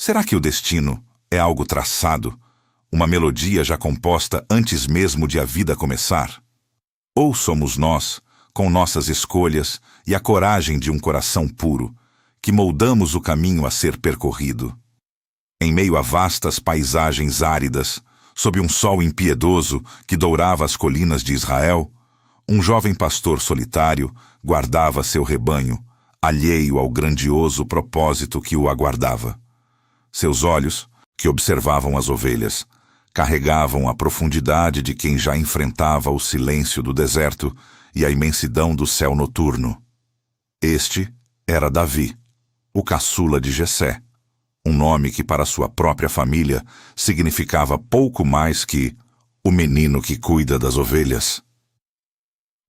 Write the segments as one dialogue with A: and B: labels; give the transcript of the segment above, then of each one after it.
A: Será que o destino é algo traçado, uma melodia já composta antes mesmo de a vida começar? Ou somos nós, com nossas escolhas e a coragem de um coração puro, que moldamos o caminho a ser percorrido? Em meio a vastas paisagens áridas, sob um sol impiedoso que dourava as colinas de Israel, um jovem pastor solitário guardava seu rebanho, alheio ao grandioso propósito que o aguardava. Seus olhos, que observavam as ovelhas, carregavam a profundidade de quem já enfrentava o silêncio do deserto e a imensidão do céu noturno. Este era Davi, o caçula de Jessé, um nome que para sua própria família significava pouco mais que o menino que cuida das ovelhas.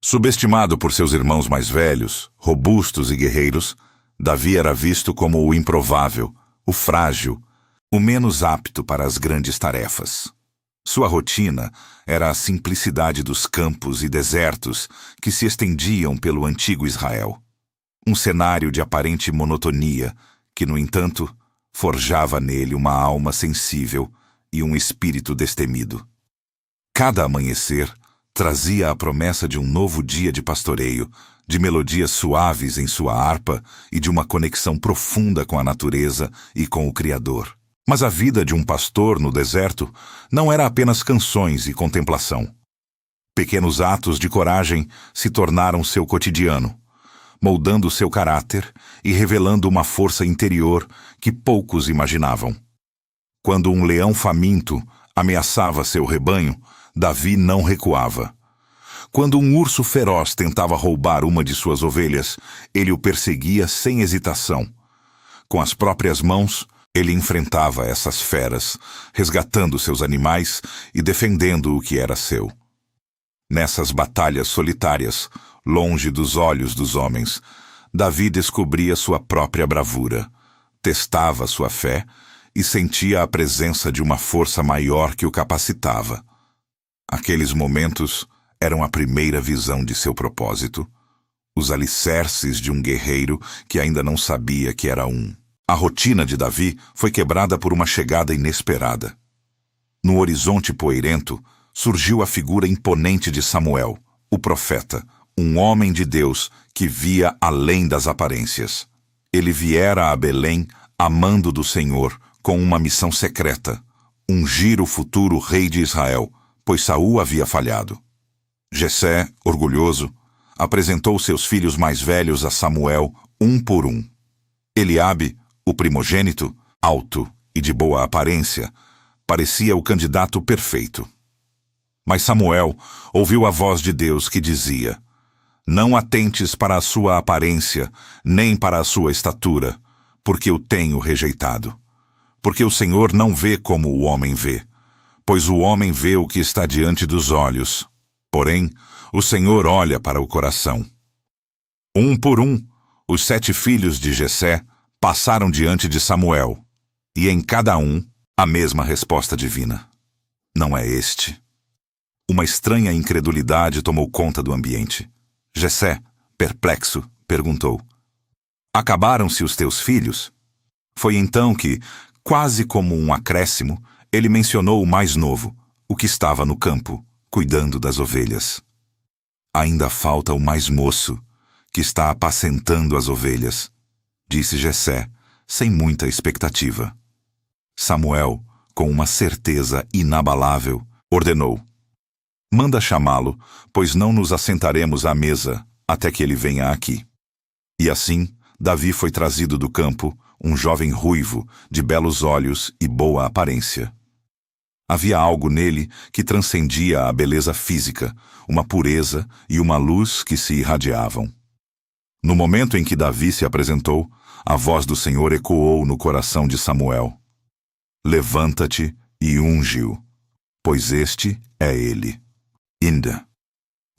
A: Subestimado por seus irmãos mais velhos, robustos e guerreiros, Davi era visto como o improvável, o frágil, o menos apto para as grandes tarefas. Sua rotina era a simplicidade dos campos e desertos que se estendiam pelo antigo Israel. Um cenário de aparente monotonia que, no entanto, forjava nele uma alma sensível e um espírito destemido. Cada amanhecer trazia a promessa de um novo dia de pastoreio, de melodias suaves em sua harpa e de uma conexão profunda com a natureza e com o Criador. Mas a vida de um pastor no deserto não era apenas canções e contemplação. Pequenos atos de coragem se tornaram seu cotidiano, moldando seu caráter e revelando uma força interior que poucos imaginavam. Quando um leão faminto ameaçava seu rebanho, Davi não recuava. Quando um urso feroz tentava roubar uma de suas ovelhas, ele o perseguia sem hesitação. Com as próprias mãos, ele enfrentava essas feras, resgatando seus animais e defendendo o que era seu. Nessas batalhas solitárias, longe dos olhos dos homens, Davi descobria sua própria bravura, testava sua fé e sentia a presença de uma força maior que o capacitava. Aqueles momentos eram a primeira visão de seu propósito, os alicerces de um guerreiro que ainda não sabia que era um. A rotina de Davi foi quebrada por uma chegada inesperada. No horizonte poeirento surgiu a figura imponente de Samuel, o profeta, um homem de Deus que via além das aparências. Ele viera a Belém amando do Senhor com uma missão secreta, ungir o futuro rei de Israel, pois Saul havia falhado. Jessé, orgulhoso, apresentou seus filhos mais velhos a Samuel um por um. Eliabe, o primogênito, alto e de boa aparência, parecia o candidato perfeito. Mas Samuel ouviu a voz de Deus que dizia: "Não atentes para a sua aparência, nem para a sua estatura, porque o tenho rejeitado. Porque o Senhor não vê como o homem vê, pois o homem vê o que está diante dos olhos. Porém, o Senhor olha para o coração." Um por um, os 7 filhos de Jessé passaram diante de Samuel, e em cada um a mesma resposta divina: "Não é este." Uma estranha incredulidade tomou conta do ambiente. Jessé, perplexo, perguntou: "Acabaram-se os teus filhos?" Foi então que, quase como um acréscimo, ele mencionou o mais novo, o que estava no campo, cuidando das ovelhas. "Ainda falta o mais moço, que está apacentando as ovelhas", disse Jessé, sem muita expectativa. Samuel, com uma certeza inabalável, ordenou: "Manda chamá-lo, pois não nos assentaremos à mesa até que ele venha aqui." E assim, Davi foi trazido do campo, um jovem ruivo, de belos olhos e boa aparência. Havia algo nele que transcendia a beleza física, uma pureza e uma luz que se irradiavam. No momento em que Davi se apresentou, a voz do Senhor ecoou no coração de Samuel: "Levanta-te e unge-o, pois este é ele." Inda.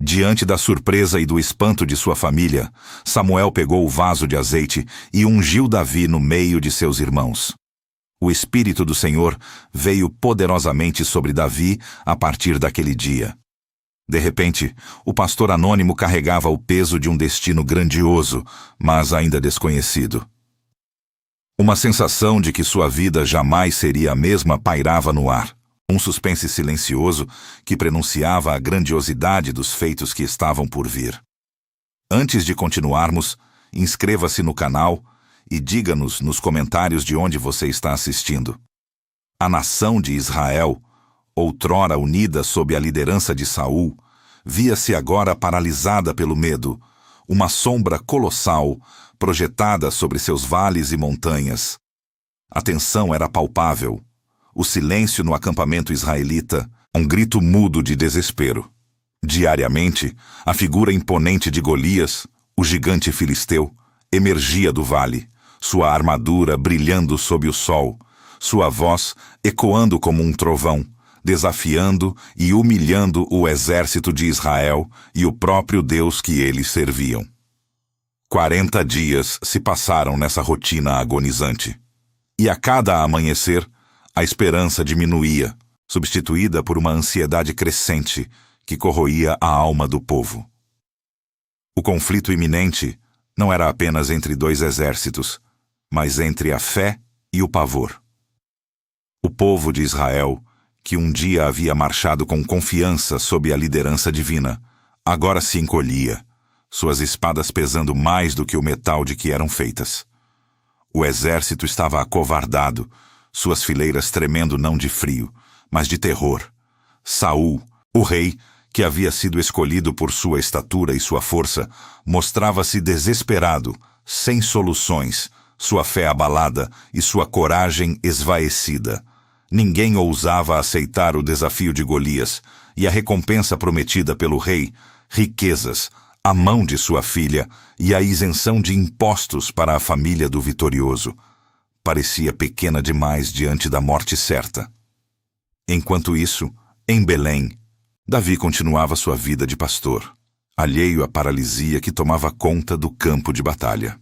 A: Diante da surpresa e do espanto de sua família, Samuel pegou o vaso de azeite e ungiu Davi no meio de seus irmãos. O Espírito do Senhor veio poderosamente sobre Davi a partir daquele dia. De repente, o pastor anônimo carregava o peso de um destino grandioso, mas ainda desconhecido. Uma sensação de que sua vida jamais seria a mesma pairava no ar. Um suspense silencioso que prenunciava a grandiosidade dos feitos que estavam por vir. Antes de continuarmos, inscreva-se no canal e diga-nos nos comentários de onde você está assistindo. A nação de Israel, outrora unida sob a liderança de Saul, via-se agora paralisada pelo medo, uma sombra colossal projetada sobre seus vales e montanhas. A tensão era palpável. O silêncio no acampamento israelita, um grito mudo de desespero. Diariamente, a figura imponente de Golias, o gigante filisteu, emergia do vale, sua armadura brilhando sob o sol, sua voz ecoando como um trovão, desafiando e humilhando o exército de Israel e o próprio Deus que eles serviam. 40 dias se passaram nessa rotina agonizante. E a cada amanhecer, a esperança diminuía, substituída por uma ansiedade crescente que corroía a alma do povo. O conflito iminente não era apenas entre dois exércitos, mas entre a fé e o pavor. O povo de Israel, que um dia havia marchado com confiança sob a liderança divina, agora se encolhia, suas espadas pesando mais do que o metal de que eram feitas. O exército estava acovardado, suas fileiras tremendo não de frio, mas de terror. Saul, o rei, que havia sido escolhido por sua estatura e sua força, mostrava-se desesperado, sem soluções, sua fé abalada e sua coragem esvaecida. Ninguém ousava aceitar o desafio de Golias e a recompensa prometida pelo rei, riquezas, a mão de sua filha e a isenção de impostos para a família do vitorioso. Parecia pequena demais diante da morte certa. Enquanto isso, em Belém, Davi continuava sua vida de pastor, alheio à paralisia que tomava conta do campo de batalha.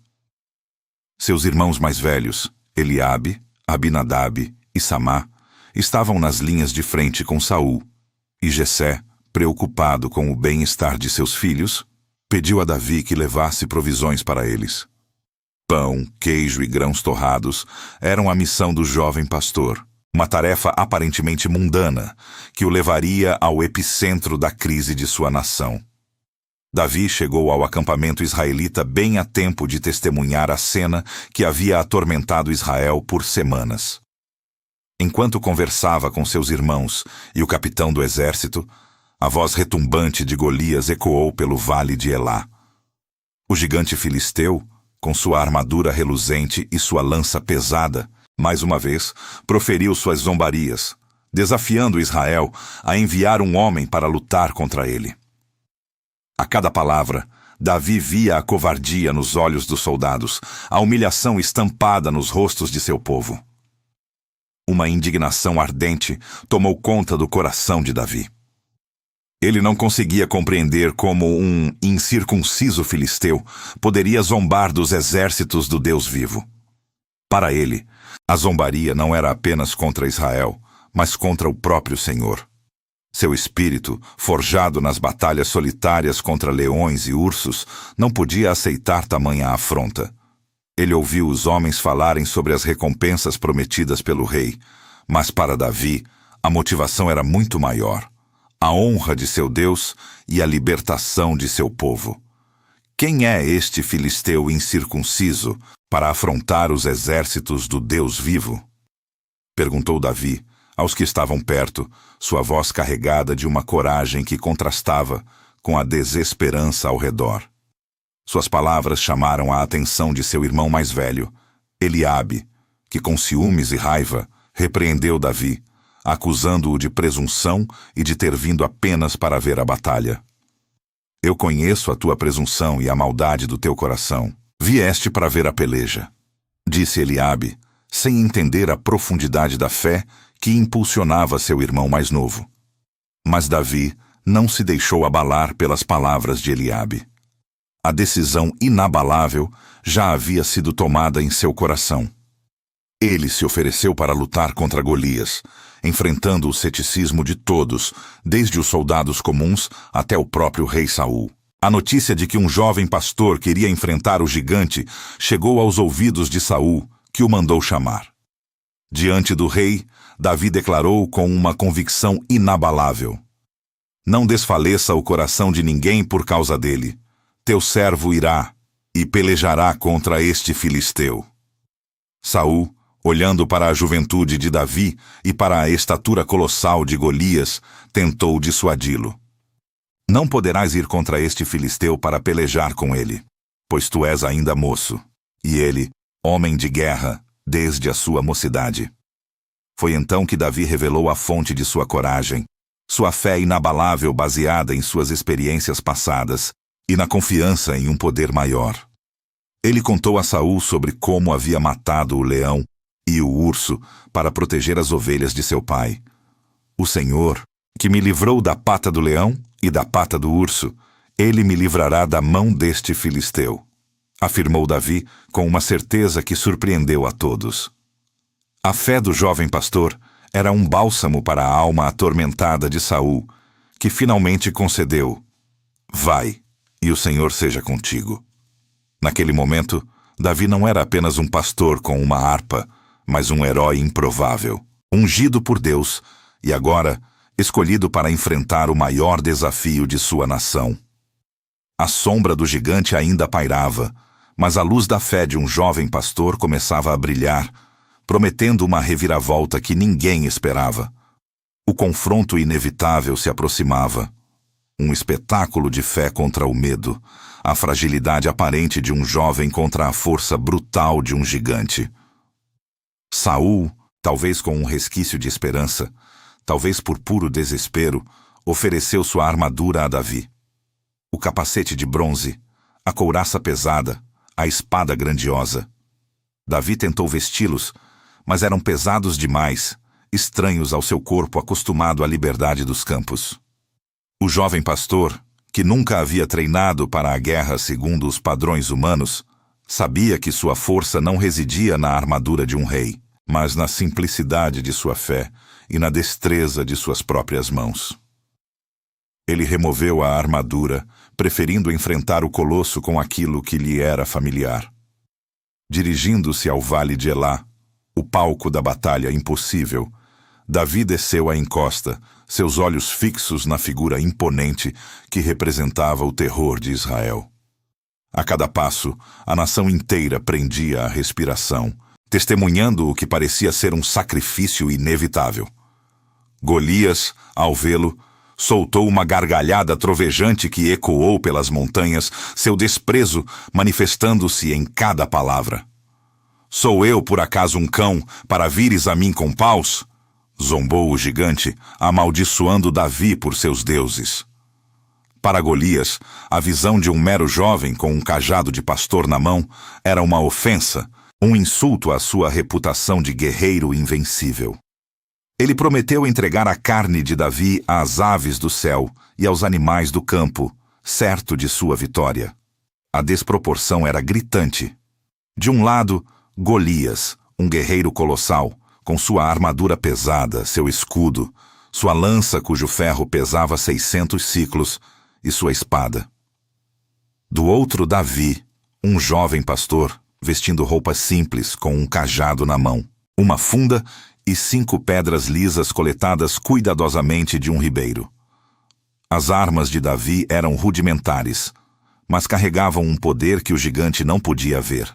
A: Seus irmãos mais velhos, Eliabe, Abinadab e Samá, estavam nas linhas de frente com Saul, e Jessé, preocupado com o bem-estar de seus filhos, pediu a Davi que levasse provisões para eles. Pão, queijo e grãos torrados eram a missão do jovem pastor, uma tarefa aparentemente mundana que o levaria ao epicentro da crise de sua nação. Davi chegou ao acampamento israelita bem a tempo de testemunhar a cena que havia atormentado Israel por semanas. Enquanto conversava com seus irmãos e o capitão do exército, a voz retumbante de Golias ecoou pelo vale de Elá. O gigante filisteu, com sua armadura reluzente e sua lança pesada, mais uma vez, proferiu suas zombarias, desafiando Israel a enviar um homem para lutar contra ele. A cada palavra, Davi via a covardia nos olhos dos soldados, a humilhação estampada nos rostos de seu povo. Uma indignação ardente tomou conta do coração de Davi. Ele não conseguia compreender como um incircunciso filisteu poderia zombar dos exércitos do Deus vivo. Para ele, a zombaria não era apenas contra Israel, mas contra o próprio Senhor. Seu espírito, forjado nas batalhas solitárias contra leões e ursos, não podia aceitar tamanha afronta. Ele ouviu os homens falarem sobre as recompensas prometidas pelo rei, mas para Davi, a motivação era muito maior: a honra de seu Deus e a libertação de seu povo. Quem é este filisteu incircunciso para afrontar os exércitos do Deus vivo? Perguntou Davi aos que estavam perto, sua voz carregada de uma coragem que contrastava com a desesperança ao redor. Suas palavras chamaram a atenção de seu irmão mais velho, Eliabe, que com ciúmes e raiva repreendeu Davi, acusando-o de presunção e de ter vindo apenas para ver a batalha. Eu conheço a tua presunção e a maldade do teu coração. Vieste para ver a peleja, disse Eliabe, sem entender a profundidade da fé que impulsionava seu irmão mais novo. Mas Davi não se deixou abalar pelas palavras de Eliabe. A decisão inabalável já havia sido tomada em seu coração. Ele se ofereceu para lutar contra Golias, enfrentando o ceticismo de todos, desde os soldados comuns até o próprio rei Saul. A notícia de que um jovem pastor queria enfrentar o gigante chegou aos ouvidos de Saul, que o mandou chamar. Diante do rei, Davi declarou com uma convicção inabalável: Não desfaleça o coração de ninguém por causa dele. Teu servo irá e pelejará contra este filisteu. Saul, olhando para a juventude de Davi e para a estatura colossal de Golias, tentou dissuadi-lo. Não poderás ir contra este filisteu para pelejar com ele, pois tu és ainda moço, e ele, homem de guerra, desde a sua mocidade. Foi então que Davi revelou a fonte de sua coragem, sua fé inabalável baseada em suas experiências passadas e na confiança em um poder maior. Ele contou a Saul sobre como havia matado o leão e o urso para proteger as ovelhas de seu pai. O Senhor, que me livrou da pata do leão e da pata do urso, ele me livrará da mão deste filisteu, afirmou Davi com uma certeza que surpreendeu a todos. A fé do jovem pastor era um bálsamo para a alma atormentada de Saul, que finalmente concedeu: Vai, e o Senhor seja contigo. Naquele momento, Davi não era apenas um pastor com uma harpa, mas um herói improvável, ungido por Deus e agora escolhido para enfrentar o maior desafio de sua nação. A sombra do gigante ainda pairava, mas a luz da fé de um jovem pastor começava a brilhar, prometendo uma reviravolta que ninguém esperava. O confronto inevitável se aproximava. Um espetáculo de fé contra o medo, a fragilidade aparente de um jovem contra a força brutal de um gigante. Saul, talvez com um resquício de esperança, talvez por puro desespero, ofereceu sua armadura a Davi. O capacete de bronze, a couraça pesada, a espada grandiosa. Davi tentou vesti-los, mas eram pesados demais, estranhos ao seu corpo acostumado à liberdade dos campos. O jovem pastor, que nunca havia treinado para a guerra segundo os padrões humanos, sabia que sua força não residia na armadura de um rei, mas na simplicidade de sua fé e na destreza de suas próprias mãos. Ele removeu a armadura, preferindo enfrentar o colosso com aquilo que lhe era familiar. Dirigindo-se ao vale de Elá, o palco da batalha impossível, Davi desceu a encosta, seus olhos fixos na figura imponente que representava o terror de Israel. A cada passo, a nação inteira prendia a respiração, testemunhando o que parecia ser um sacrifício inevitável. Golias, ao vê-lo, soltou uma gargalhada trovejante que ecoou pelas montanhas, seu desprezo manifestando-se em cada palavra. Sou eu, por acaso, um cão, para vires a mim com paus? Zombou o gigante, amaldiçoando Davi por seus deuses. Para Golias, a visão de um mero jovem com um cajado de pastor na mão era uma ofensa, um insulto à sua reputação de guerreiro invencível. Ele prometeu entregar a carne de Davi às aves do céu e aos animais do campo, certo de sua vitória. A desproporção era gritante. De um lado, Golias, um guerreiro colossal, com sua armadura pesada, seu escudo, sua lança cujo ferro pesava 600 siclos e sua espada. Do outro, Davi, um jovem pastor, vestindo roupas simples com um cajado na mão, uma funda e 5 pedras lisas coletadas cuidadosamente de um ribeiro. As armas de Davi eram rudimentares, mas carregavam um poder que o gigante não podia ver: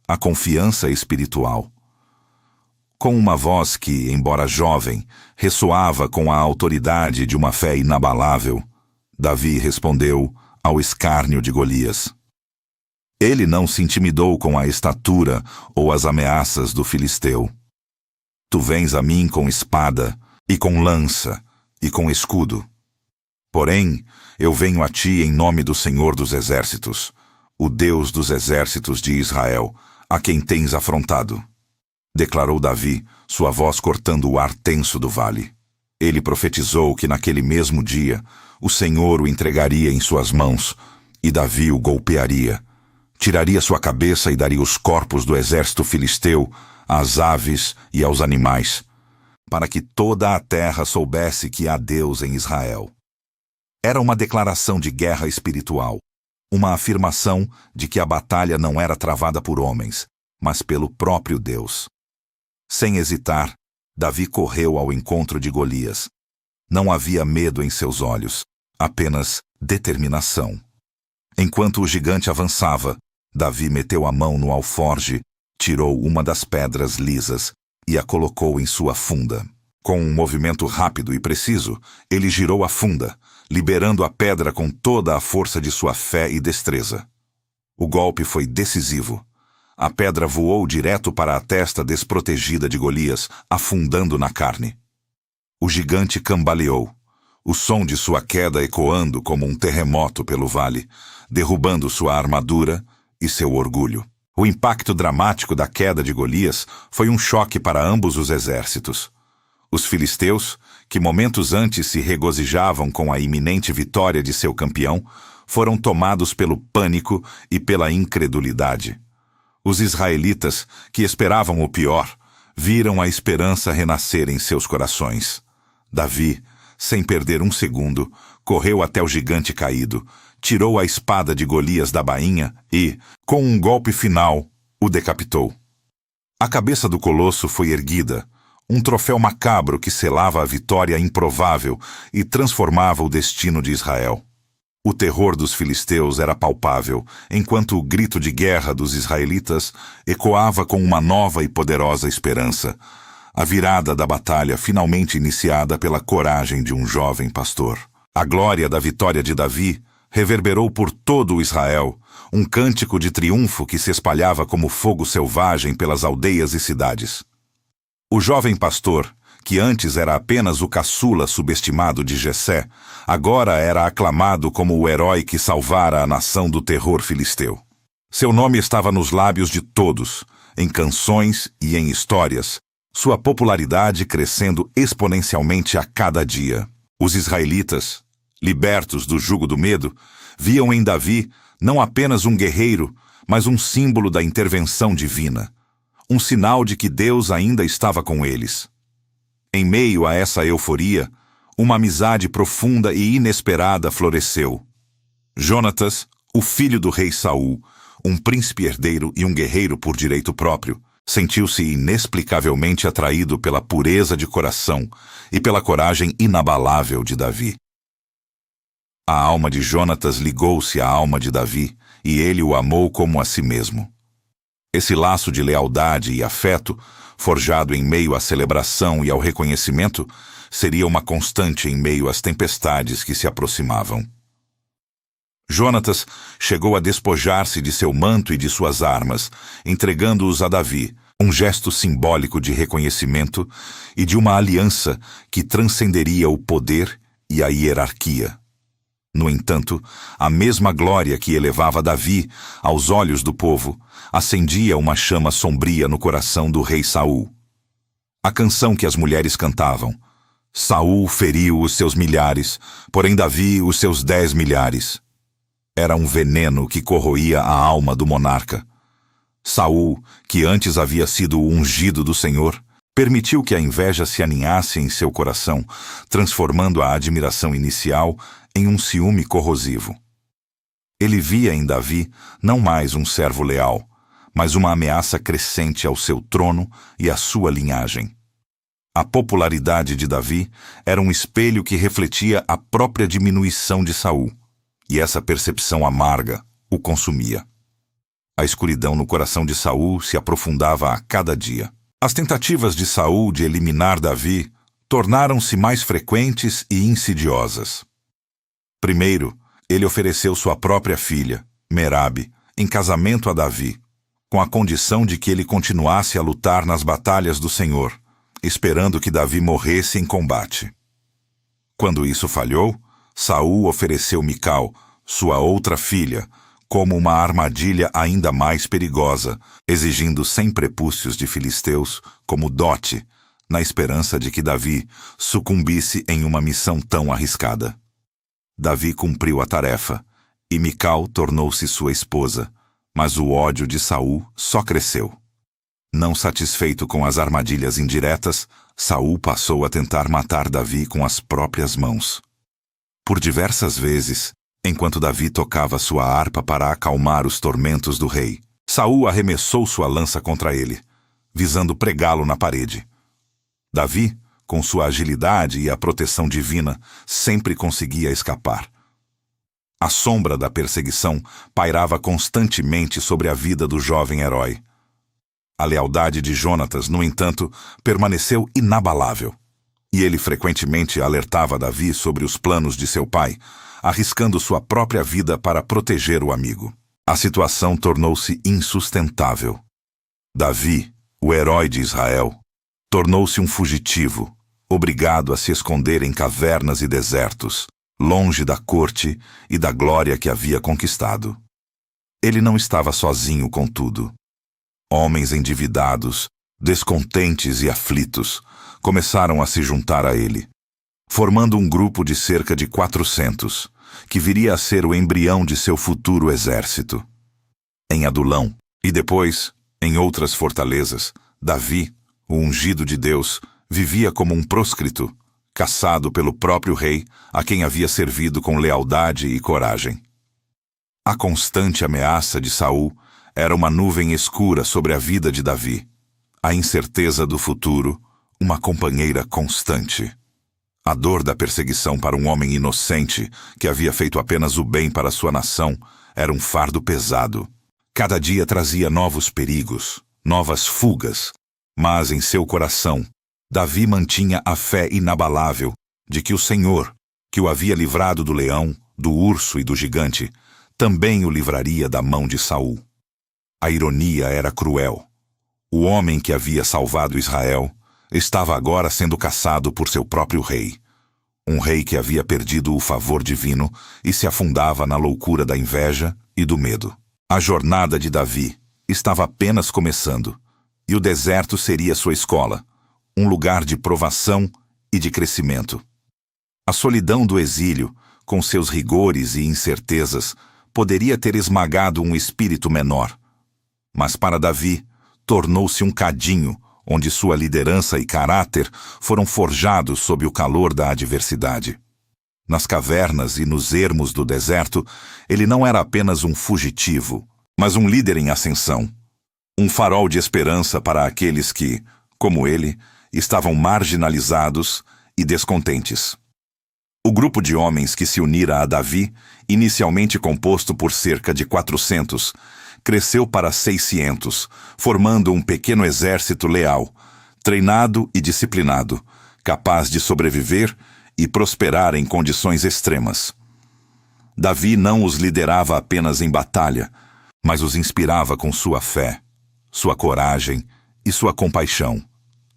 A: a confiança espiritual. Com uma voz que, embora jovem, ressoava com a autoridade de uma fé inabalável, Davi respondeu ao escárnio de Golias. Ele não se intimidou com a estatura ou as ameaças do filisteu. Tu vens a mim com espada, e com lança, e com escudo. Porém, eu venho a ti em nome do Senhor dos Exércitos, o Deus dos exércitos de Israel, a quem tens afrontado. Declarou Davi, sua voz cortando o ar tenso do vale. Ele profetizou que naquele mesmo dia o Senhor o entregaria em suas mãos, e Davi o golpearia. Tiraria sua cabeça e daria os corpos do exército filisteu às aves e aos animais, para que toda a terra soubesse que há Deus em Israel. Era uma declaração de guerra espiritual, uma afirmação de que a batalha não era travada por homens, mas pelo próprio Deus. Sem hesitar, Davi correu ao encontro de Golias. Não havia medo em seus olhos, apenas determinação. Enquanto o gigante avançava, Davi meteu a mão no alforge, tirou uma das pedras lisas e a colocou em sua funda. Com um movimento rápido e preciso, ele girou a funda, liberando a pedra com toda a força de sua fé e destreza. O golpe foi decisivo. A pedra voou direto para a testa desprotegida de Golias, afundando na carne. O gigante cambaleou, o som de sua queda ecoando como um terremoto pelo vale, derrubando sua armadura e seu orgulho. O impacto dramático da queda de Golias foi um choque para ambos os exércitos. Os filisteus, que momentos antes se regozijavam com a iminente vitória de seu campeão, foram tomados pelo pânico e pela incredulidade. Os israelitas, que esperavam o pior, viram a esperança renascer em seus corações. Davi, sem perder um segundo, correu até o gigante caído, tirou a espada de Golias da bainha e, com um golpe final, o decapitou. A cabeça do colosso foi erguida, um troféu macabro que selava a vitória improvável e transformava o destino de Israel. O terror dos filisteus era palpável, enquanto o grito de guerra dos israelitas ecoava com uma nova e poderosa esperança, a virada da batalha finalmente iniciada pela coragem de um jovem pastor. A glória da vitória de Davi reverberou por todo o Israel, um cântico de triunfo que se espalhava como fogo selvagem pelas aldeias e cidades. O jovem pastor, que antes era apenas o caçula subestimado de Jessé, agora era aclamado como o herói que salvara a nação do terror filisteu. Seu nome estava nos lábios de todos, em canções e em histórias, sua popularidade crescendo exponencialmente a cada dia. Os israelitas, libertos do jugo do medo, viam em Davi não apenas um guerreiro, mas um símbolo da intervenção divina, um sinal de que Deus ainda estava com eles. Em meio a essa euforia, uma amizade profunda e inesperada floresceu. Jonatas, o filho do rei Saul, um príncipe herdeiro e um guerreiro por direito próprio, sentiu-se inexplicavelmente atraído pela pureza de coração e pela coragem inabalável de Davi. A alma de Jonatas ligou-se à alma de Davi, e ele o amou como a si mesmo. Esse laço de lealdade e afeto, forjado em meio à celebração e ao reconhecimento, seria uma constante em meio às tempestades que se aproximavam. Jonatas chegou a despojar-se de seu manto e de suas armas, entregando-os a Davi, um gesto simbólico de reconhecimento e de uma aliança que transcenderia o poder e a hierarquia. No entanto, a mesma glória que elevava Davi aos olhos do povo acendia uma chama sombria no coração do rei Saul. A canção que as mulheres cantavam: Saul feriu os seus milhares, porém Davi os seus 10 milhares. Era um veneno que corroía a alma do monarca. Saul, que antes havia sido o ungido do Senhor, permitiu que a inveja se aninhasse em seu coração, transformando a admiração inicial em um ciúme corrosivo. Ele via em Davi não mais um servo leal, mas uma ameaça crescente ao seu trono e à sua linhagem. A popularidade de Davi era um espelho que refletia a própria diminuição de Saul, e essa percepção amarga o consumia. A escuridão no coração de Saul se aprofundava a cada dia. As tentativas de Saul de eliminar Davi tornaram-se mais frequentes e insidiosas. Primeiro, ele ofereceu sua própria filha, Merabe, em casamento a Davi, com a condição de que ele continuasse a lutar nas batalhas do Senhor, esperando que Davi morresse em combate. Quando isso falhou, Saul ofereceu Mical, sua outra filha, como uma armadilha ainda mais perigosa, exigindo 100 prepúcios de filisteus como dote, na esperança de que Davi sucumbisse em uma missão tão arriscada. Davi cumpriu a tarefa, e Mical tornou-se sua esposa, mas o ódio de Saul só cresceu. Não satisfeito com as armadilhas indiretas, Saul passou a tentar matar Davi com as próprias mãos. Por diversas vezes, enquanto Davi tocava sua harpa para acalmar os tormentos do rei, Saul arremessou sua lança contra ele, visando pregá-lo na parede. Davi, com sua agilidade e a proteção divina, sempre conseguia escapar. A sombra da perseguição pairava constantemente sobre a vida do jovem herói. A lealdade de Jonatas, no entanto, permaneceu inabalável. E ele frequentemente alertava Davi sobre os planos de seu pai, arriscando sua própria vida para proteger o amigo. A situação tornou-se insustentável. Davi, o herói de Israel, tornou-se um fugitivo, obrigado a se esconder em cavernas e desertos, longe da corte e da glória que havia conquistado. Ele não estava sozinho, contudo. Homens endividados, descontentes e aflitos, começaram a se juntar a ele, formando um grupo de cerca de 400, que viria a ser o embrião de seu futuro exército. Em Adulão, e depois, em outras fortalezas, Davi, o ungido de Deus, vivia como um proscrito, caçado pelo próprio rei, a quem havia servido com lealdade e coragem. A constante ameaça de Saul era uma nuvem escura sobre a vida de Davi. A incerteza do futuro, uma companheira constante. A dor da perseguição para um homem inocente, que havia feito apenas o bem para sua nação, era um fardo pesado. Cada dia trazia novos perigos, novas fugas, mas em seu coração, Davi mantinha a fé inabalável de que o Senhor, que o havia livrado do leão, do urso e do gigante, também o livraria da mão de Saul. A ironia era cruel. O homem que havia salvado Israel estava agora sendo caçado por seu próprio rei. Um rei que havia perdido o favor divino e se afundava na loucura da inveja e do medo. A jornada de Davi estava apenas começando, e o deserto seria sua escola, um lugar de provação e de crescimento. A solidão do exílio, com seus rigores e incertezas, poderia ter esmagado um espírito menor. Mas para Davi, tornou-se um cadinho onde sua liderança e caráter foram forjados sob o calor da adversidade. Nas cavernas e nos ermos do deserto, ele não era apenas um fugitivo, mas um líder em ascensão. Um farol de esperança para aqueles que, como ele, estavam marginalizados e descontentes. O grupo de homens que se unira a Davi, inicialmente composto por cerca de 400, cresceu para 600, formando um pequeno exército leal, treinado e disciplinado, capaz de sobreviver e prosperar em condições extremas. Davi não os liderava apenas em batalha, mas os inspirava com sua fé, sua coragem e sua compaixão,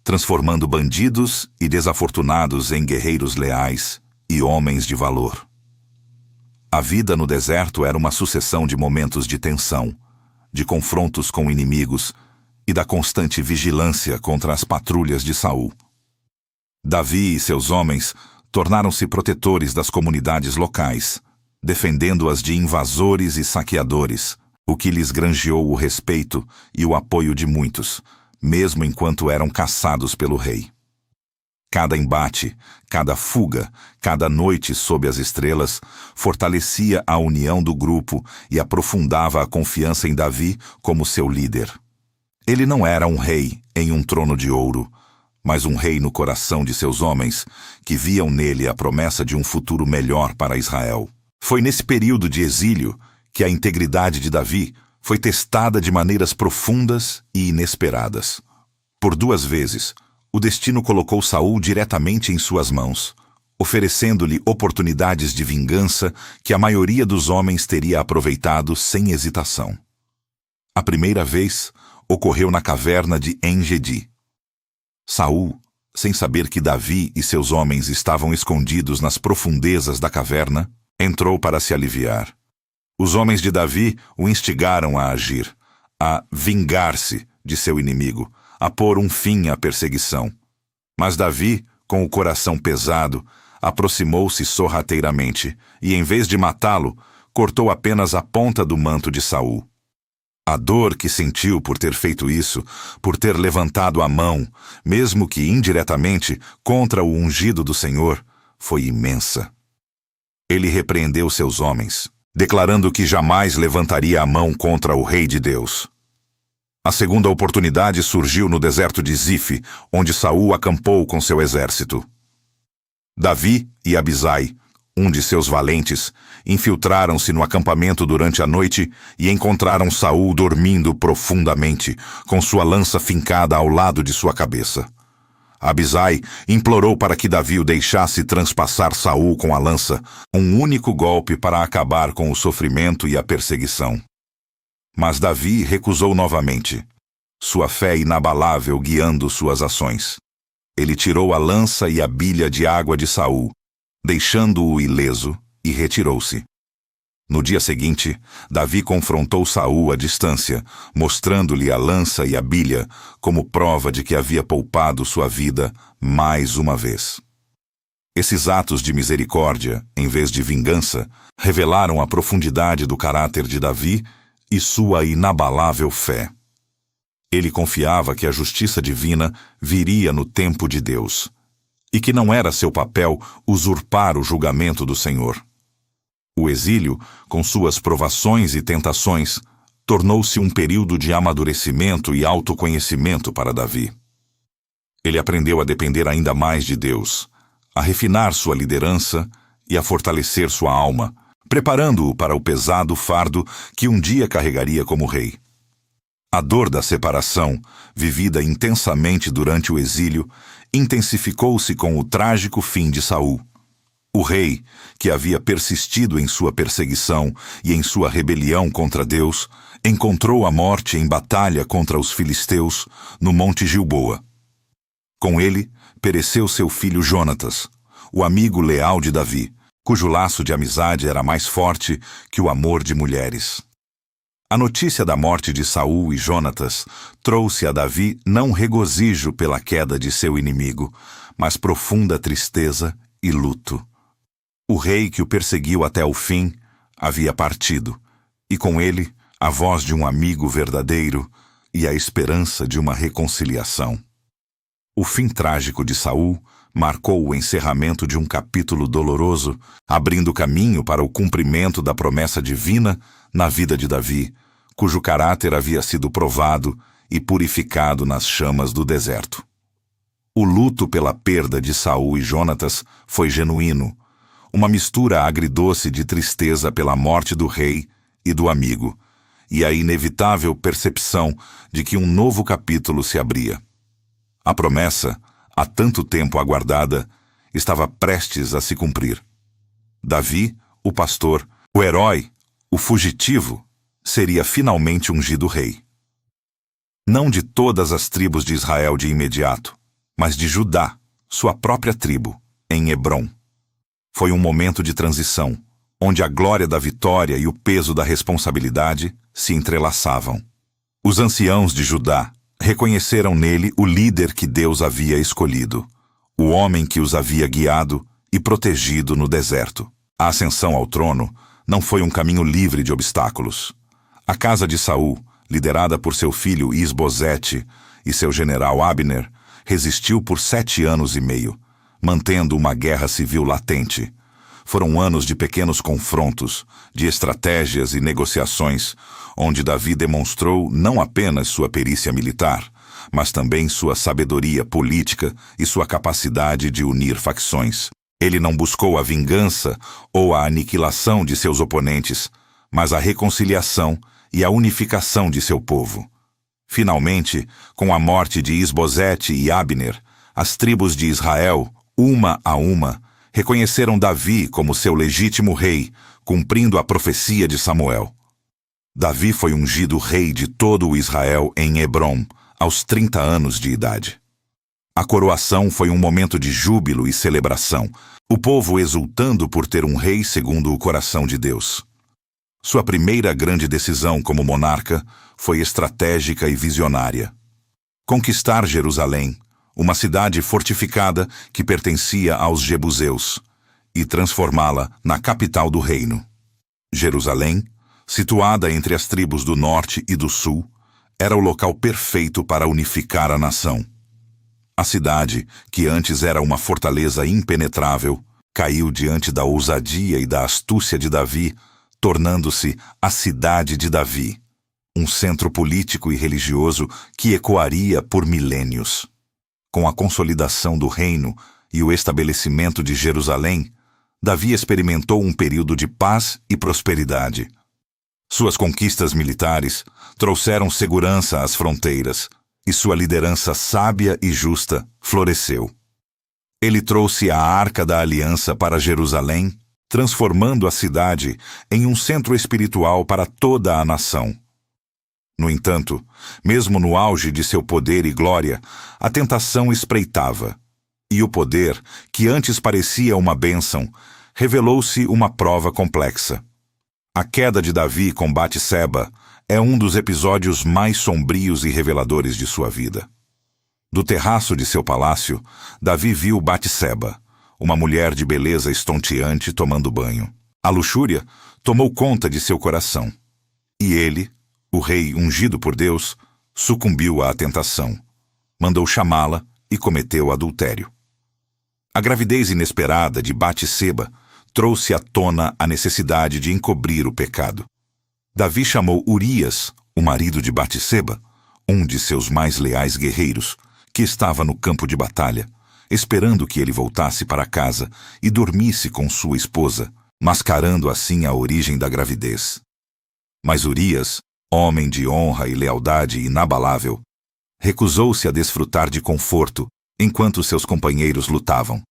A: transformando bandidos e desafortunados em guerreiros leais e homens de valor. A vida no deserto era uma sucessão de momentos de tensão, de confrontos com inimigos e da constante vigilância contra as patrulhas de Saul. Davi e seus homens tornaram-se protetores das comunidades locais, defendendo-as de invasores e saqueadores, o que lhes granjeou o respeito e o apoio de muitos, mesmo enquanto eram caçados pelo rei. Cada embate, cada fuga, cada noite sob as estrelas fortalecia a união do grupo e aprofundava a confiança em Davi como seu líder. Ele não era um rei em um trono de ouro, mas um rei no coração de seus homens, que viam nele a promessa de um futuro melhor para Israel. Foi nesse período de exílio que a integridade de Davi foi testada de maneiras profundas e inesperadas. Por 2 vezes, o destino colocou Saul diretamente em suas mãos, oferecendo-lhe oportunidades de vingança que a maioria dos homens teria aproveitado sem hesitação. A primeira vez ocorreu na caverna de En-Gedi. Saul, sem saber que Davi e seus homens estavam escondidos nas profundezas da caverna, entrou para se aliviar. Os homens de Davi o instigaram a agir, a vingar-se de seu inimigo, a pôr um fim à perseguição. Mas Davi, com o coração pesado, aproximou-se sorrateiramente e, em vez de matá-lo, cortou apenas a ponta do manto de Saul. A dor que sentiu por ter feito isso, por ter levantado a mão, mesmo que indiretamente, contra o ungido do Senhor, foi imensa. Ele repreendeu seus homens, declarando que jamais levantaria a mão contra o Rei de Deus. A segunda oportunidade surgiu no deserto de Zif, onde Saul acampou com seu exército. Davi e Abisai, um de seus valentes, infiltraram-se no acampamento durante a noite e encontraram Saul dormindo profundamente, com sua lança fincada ao lado de sua cabeça. Abisai implorou para que Davi o deixasse transpassar Saul com a lança, um único golpe para acabar com o sofrimento e a perseguição. Mas Davi recusou novamente, sua fé inabalável guiando suas ações. Ele tirou a lança e a bilha de água de Saul, deixando-o ileso, e retirou-se. No dia seguinte, Davi confrontou Saul à distância, mostrando-lhe a lança e a bilha como prova de que havia poupado sua vida mais uma vez. Esses atos de misericórdia, em vez de vingança, revelaram a profundidade do caráter de Davi e sua inabalável fé. Ele confiava que a justiça divina viria no tempo de Deus, e que não era seu papel usurpar o julgamento do Senhor. O exílio, com suas provações e tentações, tornou-se um período de amadurecimento e autoconhecimento para Davi. Ele aprendeu a depender ainda mais de Deus, a refinar sua liderança e a fortalecer sua alma, preparando-o para o pesado fardo que um dia carregaria como rei. A dor da separação, vivida intensamente durante o exílio, intensificou-se com o trágico fim de Saul. O rei, que havia persistido em sua perseguição e em sua rebelião contra Deus, encontrou a morte em batalha contra os filisteus no Monte Gilboa. Com ele, pereceu seu filho Jonatas, o amigo leal de Davi, cujo laço de amizade era mais forte que o amor de mulheres. A notícia da morte de Saul e Jonatas trouxe a Davi não regozijo pela queda de seu inimigo, mas profunda tristeza e luto. O rei que o perseguiu até o fim havia partido, e com ele a voz de um amigo verdadeiro e a esperança de uma reconciliação. O fim trágico de Saul marcou o encerramento de um capítulo doloroso, abrindo caminho para o cumprimento da promessa divina na vida de Davi, cujo caráter havia sido provado e purificado nas chamas do deserto. O luto pela perda de Saul e Jonatas foi genuíno, uma mistura agridoce de tristeza pela morte do rei e do amigo, e a inevitável percepção de que um novo capítulo se abria. A promessa, há tanto tempo aguardada, estava prestes a se cumprir. Davi, o pastor, o herói, o fugitivo, seria finalmente ungido rei. Não de todas as tribos de Israel de imediato, mas de Judá, sua própria tribo, em Hebrom. Foi um momento de transição, onde a glória da vitória e o peso da responsabilidade se entrelaçavam. Os anciãos de Judá reconheceram nele o líder que Deus havia escolhido, o homem que os havia guiado e protegido no deserto. A ascensão ao trono não foi um caminho livre de obstáculos. A casa de Saul, liderada por seu filho Isbosete e seu general Abner, resistiu por 7 anos e meio, mantendo uma guerra civil latente. Foram anos de pequenos confrontos, de estratégias e negociações, onde Davi demonstrou não apenas sua perícia militar, mas também sua sabedoria política e sua capacidade de unir facções. Ele não buscou a vingança ou a aniquilação de seus oponentes, mas a reconciliação e a unificação de seu povo. Finalmente, com a morte de Isbosete e Abner, as tribos de Israel, uma a uma, reconheceram Davi como seu legítimo rei, cumprindo a profecia de Samuel. Davi foi ungido rei de todo o Israel em Hebrom, aos 30 anos de idade. A coroação foi um momento de júbilo e celebração, o povo exultando por ter um rei segundo o coração de Deus. Sua primeira grande decisão como monarca foi estratégica e visionária. Conquistar Jerusalém, uma cidade fortificada que pertencia aos jebuseus, e transformá-la na capital do reino. Jerusalém, situada entre as tribos do norte e do sul, era o local perfeito para unificar a nação. A cidade, que antes era uma fortaleza impenetrável, caiu diante da ousadia e da astúcia de Davi, tornando-se a cidade de Davi. um centro político e religioso que ecoaria por milênios. Com a consolidação do reino e o estabelecimento de Jerusalém, Davi experimentou um período de paz e prosperidade. Suas conquistas militares trouxeram segurança às fronteiras, e sua liderança sábia e justa floresceu. Ele trouxe a Arca da Aliança para Jerusalém, transformando a cidade em um centro espiritual para toda a nação. No entanto, mesmo no auge de seu poder e glória, a tentação espreitava, e o poder, que antes parecia uma bênção, revelou-se uma prova complexa. A queda de Davi com Batseba é um dos episódios mais sombrios e reveladores de sua vida. Do terraço de seu palácio, Davi viu Batseba, uma mulher de beleza estonteante tomando banho. A luxúria tomou conta de seu coração. E ele, o rei ungido por Deus, sucumbiu à tentação. Mandou chamá-la e cometeu adultério. A gravidez inesperada de Batseba trouxe à tona a necessidade de encobrir o pecado. Davi chamou Urias, o marido de Batseba, um de seus mais leais guerreiros, que estava no campo de batalha, esperando que ele voltasse para casa e dormisse com sua esposa, mascarando assim a origem da gravidez. Mas Urias, homem de honra e lealdade inabalável, recusou-se a desfrutar de conforto enquanto seus companheiros lutavam.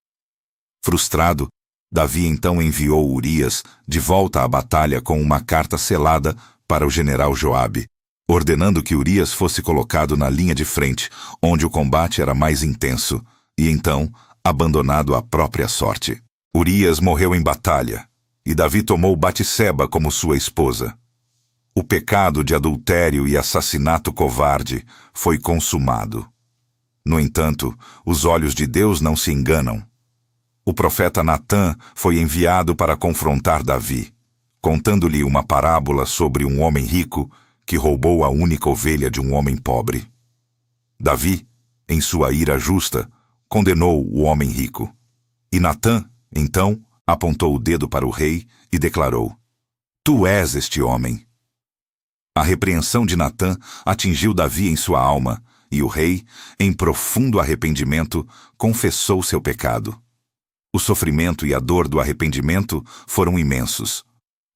A: Frustrado, Davi então enviou Urias de volta à batalha com uma carta selada para o general Joabe, ordenando que Urias fosse colocado na linha de frente, onde o combate era mais intenso, e então abandonado à própria sorte. Urias morreu em batalha, e Davi tomou Batseba como sua esposa. O pecado de adultério e assassinato covarde foi consumado. No entanto, os olhos de Deus não se enganam. O profeta Natã foi enviado para confrontar Davi, contando-lhe uma parábola sobre um homem rico que roubou a única ovelha de um homem pobre. Davi, em sua ira justa, condenou o homem rico. E Natã, então, apontou o dedo para o rei e declarou: Tu és este homem. A repreensão de Natã atingiu Davi em sua alma, e o rei, em profundo arrependimento, confessou seu pecado. O sofrimento e a dor do arrependimento foram imensos.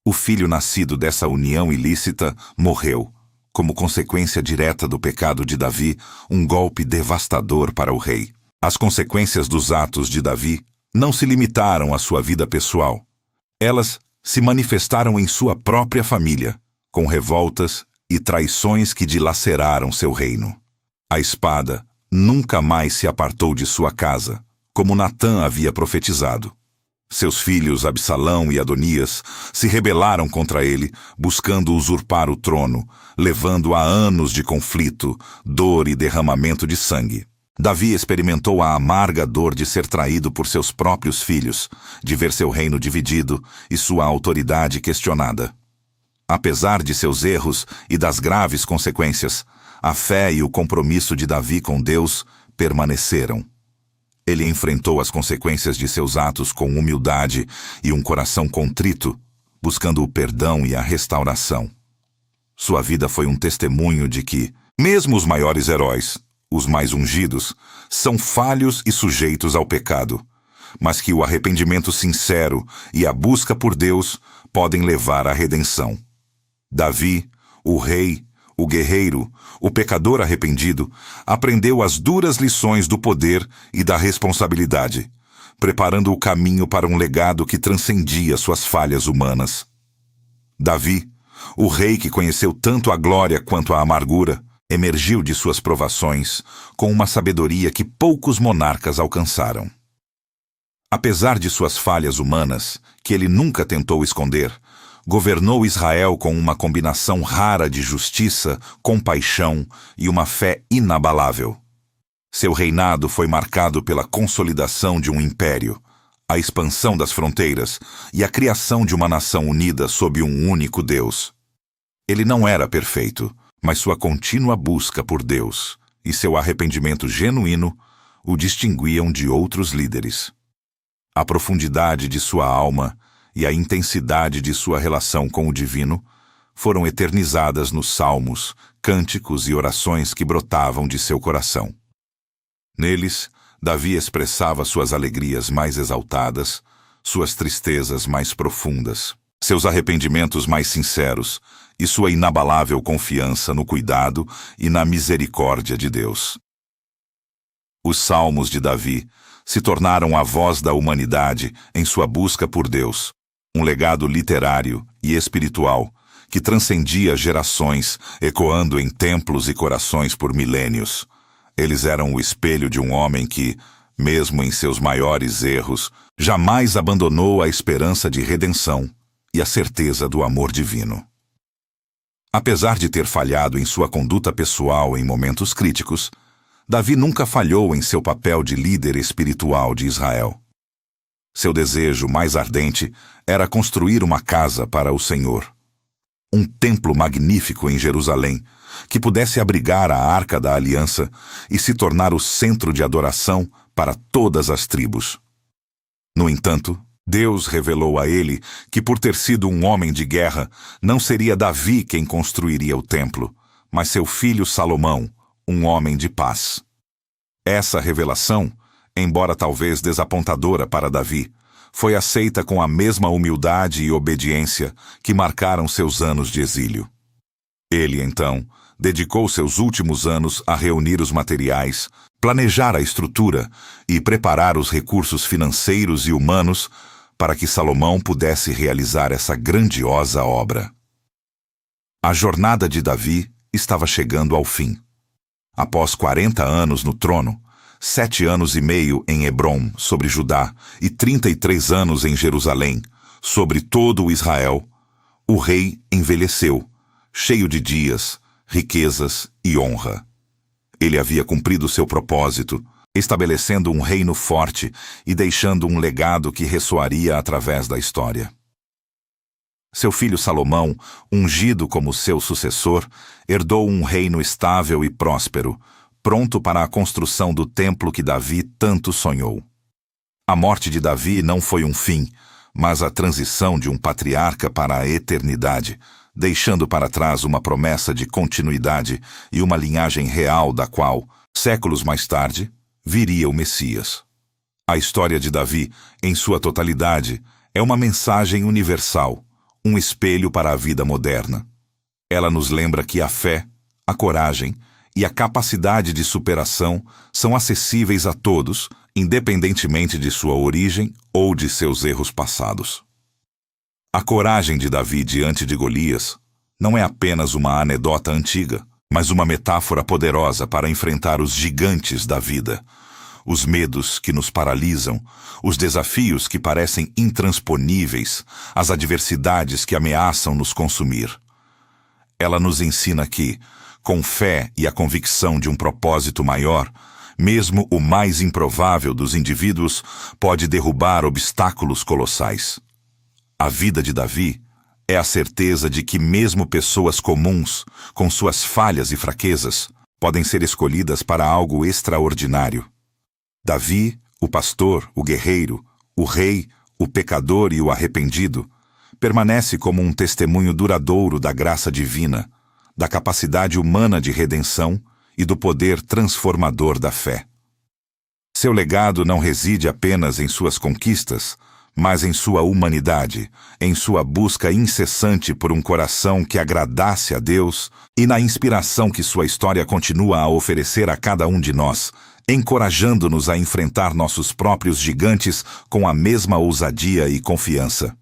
A: O filho nascido dessa união ilícita morreu, como consequência direta do pecado de Davi, um golpe devastador para o rei. As consequências dos atos de Davi não se limitaram à sua vida pessoal. Elas se manifestaram em sua própria família, com revoltas e traições que dilaceraram seu reino. A espada nunca mais se apartou de sua casa, como Natã havia profetizado. Seus filhos Absalão e Adonias se rebelaram contra ele, buscando usurpar o trono, levando a anos de conflito, dor e derramamento de sangue. Davi experimentou a amarga dor de ser traído por seus próprios filhos, de ver seu reino dividido e sua autoridade questionada. Apesar de seus erros e das graves consequências, a fé e o compromisso de Davi com Deus permaneceram. Ele enfrentou as consequências de seus atos com humildade e um coração contrito, buscando o perdão e a restauração. Sua vida foi um testemunho de que, mesmo os maiores heróis, os mais ungidos, são falhos e sujeitos ao pecado, mas que o arrependimento sincero e a busca por Deus podem levar à redenção. Davi, o rei, o guerreiro, o pecador arrependido, aprendeu as duras lições do poder e da responsabilidade, preparando o caminho para um legado que transcendia suas falhas humanas. Davi, o rei que conheceu tanto a glória quanto a amargura, emergiu de suas provações com uma sabedoria que poucos monarcas alcançaram. Apesar de suas falhas humanas, que ele nunca tentou esconder, governou Israel com uma combinação rara de justiça, compaixão e uma fé inabalável. Seu reinado foi marcado pela consolidação de um império, a expansão das fronteiras e a criação de uma nação unida sob um único Deus. Ele não era perfeito, mas sua contínua busca por Deus e seu arrependimento genuíno o distinguiam de outros líderes. A profundidade de sua alma e a intensidade de sua relação com o divino foram eternizadas nos salmos, cânticos e orações que brotavam de seu coração. Neles, Davi expressava suas alegrias mais exaltadas, suas tristezas mais profundas, seus arrependimentos mais sinceros e sua inabalável confiança no cuidado e na misericórdia de Deus. Os Salmos de Davi se tornaram a voz da humanidade em sua busca por Deus, um legado literário e espiritual que transcendia gerações, ecoando em templos e corações por milênios. Eles eram o espelho de um homem que, mesmo em seus maiores erros, jamais abandonou a esperança de redenção e a certeza do amor divino. Apesar de ter falhado em sua conduta pessoal em momentos críticos, Davi nunca falhou em seu papel de líder espiritual de Israel. Seu desejo mais ardente era construir uma casa para o Senhor. Um templo magnífico em Jerusalém, que pudesse abrigar a Arca da Aliança e se tornar o centro de adoração para todas as tribos. No entanto, Deus revelou a ele que, por ter sido um homem de guerra, não seria Davi quem construiria o templo, mas seu filho Salomão, um homem de paz. Essa revelação, embora talvez desapontadora para Davi, foi aceita com a mesma humildade e obediência que marcaram seus anos de exílio. Ele, então, dedicou seus últimos anos a reunir os materiais, planejar a estrutura e preparar os recursos financeiros e humanos para que Salomão pudesse realizar essa grandiosa obra. A jornada de Davi estava chegando ao fim. Após 40 anos no trono, 7 anos e meio em Hebrom, sobre Judá, e 33 anos em Jerusalém, sobre todo o Israel, o rei envelheceu, cheio de dias, riquezas e honra. Ele havia cumprido seu propósito, estabelecendo um reino forte e deixando um legado que ressoaria através da história. Seu filho Salomão, ungido como seu sucessor, herdou um reino estável e próspero, pronto para a construção do templo que Davi tanto sonhou. A morte de Davi não foi um fim, mas a transição de um patriarca para a eternidade, deixando para trás uma promessa de continuidade e uma linhagem real da qual, séculos mais tarde, viria o Messias. A história de Davi, em sua totalidade, é uma mensagem universal, um espelho para a vida moderna. Ela nos lembra que a fé, a coragem e a capacidade de superação são acessíveis a todos, independentemente de sua origem ou de seus erros passados. A coragem de Davi diante de Golias não é apenas uma anedota antiga, mas uma metáfora poderosa para enfrentar os gigantes da vida, os medos que nos paralisam, os desafios que parecem intransponíveis, as adversidades que ameaçam nos consumir. Ela nos ensina que, com fé e a convicção de um propósito maior, mesmo o mais improvável dos indivíduos pode derrubar obstáculos colossais. A vida de Davi é a certeza de que mesmo pessoas comuns, com suas falhas e fraquezas, podem ser escolhidas para algo extraordinário. Davi, o pastor, o guerreiro, o rei, o pecador e o arrependido, permanece como um testemunho duradouro da graça divina, da capacidade humana de redenção e do poder transformador da fé. Seu legado não reside apenas em suas conquistas, mas em sua humanidade, em sua busca incessante por um coração que agradasse a Deus e na inspiração que sua história continua a oferecer a cada um de nós, encorajando-nos a enfrentar nossos próprios gigantes com a mesma ousadia e confiança.